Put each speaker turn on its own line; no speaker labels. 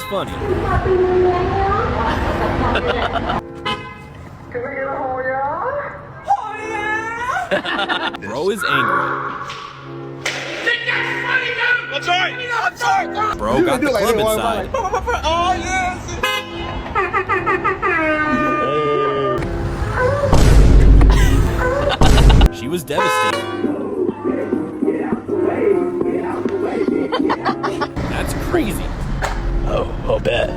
It's funny. Bro is angry.
I'm sorry.
Bro got the club inside.
Oh, yes.
She was devastated. That's crazy.
Oh, bet.